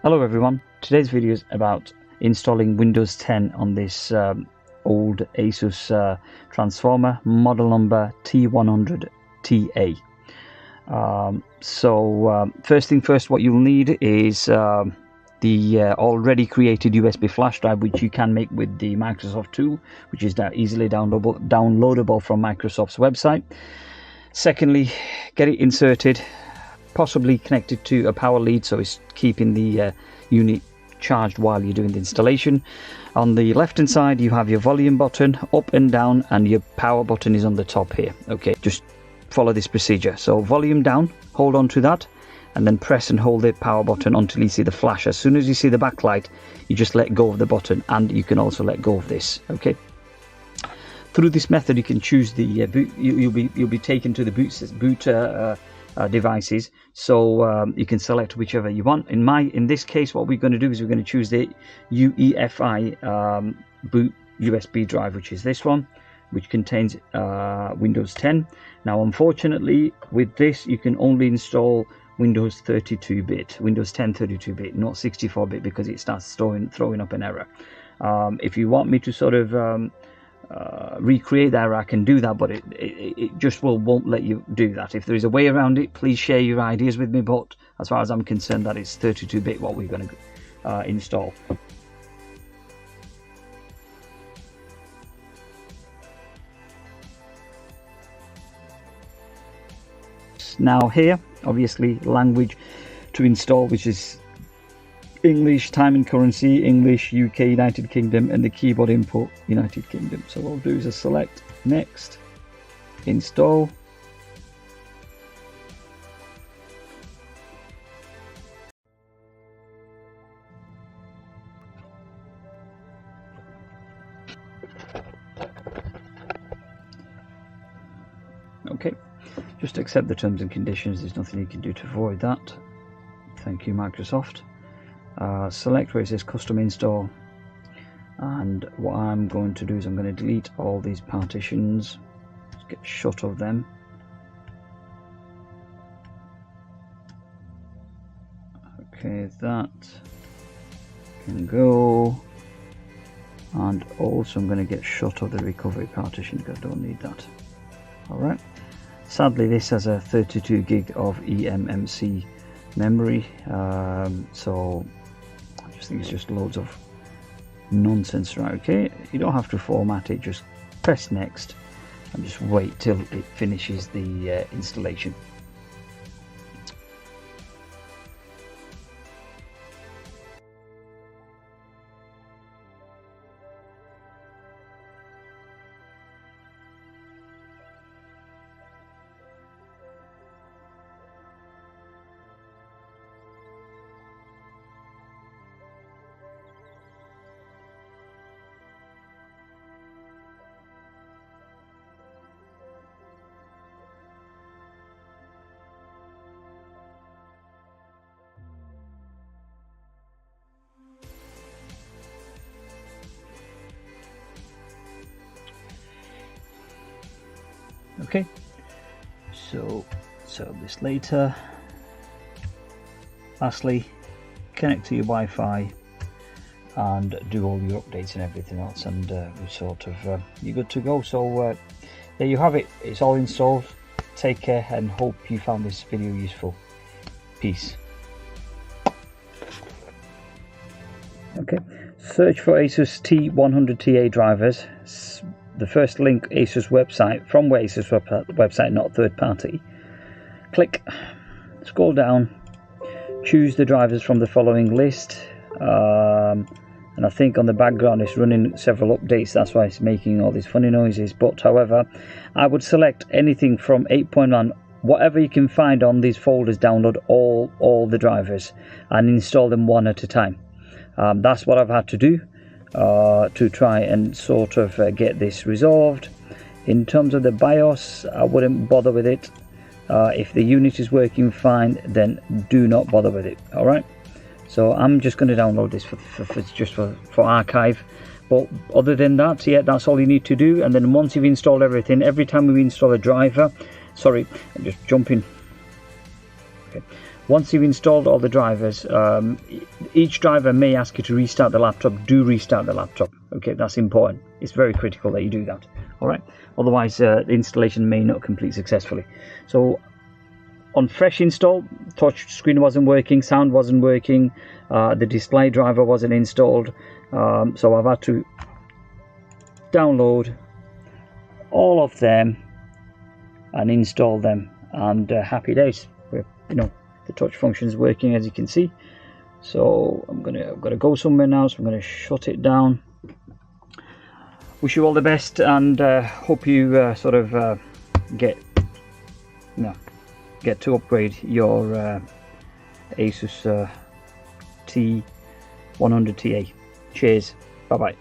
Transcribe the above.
Hello everyone, today's video is about installing Windows 10 on this old Asus transformer, model number T100TA. First thing first, what you'll need is the already created USB flash drive, which you can make with the Microsoft tool, which is easily downloadable from Microsoft's website. Secondly, get it inserted, possibly connected to a power lead, so it's keeping the unit charged while you're doing the installation. On the left hand side you have your volume button up and down, and your power button is on the top here. Okay, just follow this procedure. So volume down, hold on to that, and then press and hold the power button until you see the flash. As soon as you see the backlight, you just let go of the button, and you can also let go of this. Okay, through this method you can choose the boot. You'll be taken to the boot devices, so you can select whichever you want. In this case, what we're going to do is we're going to choose the UEFI boot USB drive, which is this one, which contains Windows 10. Now unfortunately with this you can only install Windows 32-bit, Windows 10 32-bit, not 64-bit, because it starts throwing up an error. If you want me to sort of recreate that error, I can do that, but it just won't let you do that. If there is a way around it, please share your ideas with me, but as far as I'm concerned, that is 32-bit what we're going to install. Now here, obviously, language to install, which is English, time and currency, English, UK, United Kingdom, and the keyboard input, United Kingdom. So what we'll do is select next, install. Okay, just accept the terms and conditions. There's nothing you can do to avoid that. Thank you, Microsoft. Select where it says custom install, and what I'm going to do is I'm going to delete all these partitions. Let's get shut of them. Okay, that can go, and also I'm going to get shut of the recovery partition because I don't need that. Alright, sadly this has a 32 gig of eMMC memory, so I just think it's just loads of nonsense. Right, okay, you don't have to format it, just press next and just wait till it finishes the installation. Okay, so this later. Lastly, connect to your Wi-Fi and do all your updates and everything else, and we sort of you're good to go. So there you have it, it's all installed. Take care and hope you found this video useful. Peace. Okay, search for Asus T100TA drivers. The first link, Asus website, from Asus website, not third party. Click, scroll down, choose the drivers from the following list, and I think on the background it's running several updates, that's why it's making all these funny noises. But however, I would select anything from 8.1, whatever you can find on these folders. Download all the drivers and install them one at a time. That's what I've had to do to try and sort of get this resolved. In terms of the BIOS, I wouldn't bother with it. If the unit is working fine, then do not bother with it. All right, so I'm just going to download this for archive. But other than that, yeah, that's all you need to do. And then once you've installed everything, every time we install a driver, sorry, I'm just jumping Okay. Once you've installed all the drivers, each driver may ask you to restart the laptop. Do restart the laptop. Okay, that's important. It's very critical that you do that. All right. Otherwise, the installation may not complete successfully. So, on fresh install, touch screen wasn't working, sound wasn't working, the display driver wasn't installed. So I've had to download all of them and install them, and happy days. The touch function is working, as you can see. So I've got to go somewhere now, so I'm going to shut it down. Wish you all the best, and hope you sort of get to upgrade your Asus T100TA. Cheers. Bye bye.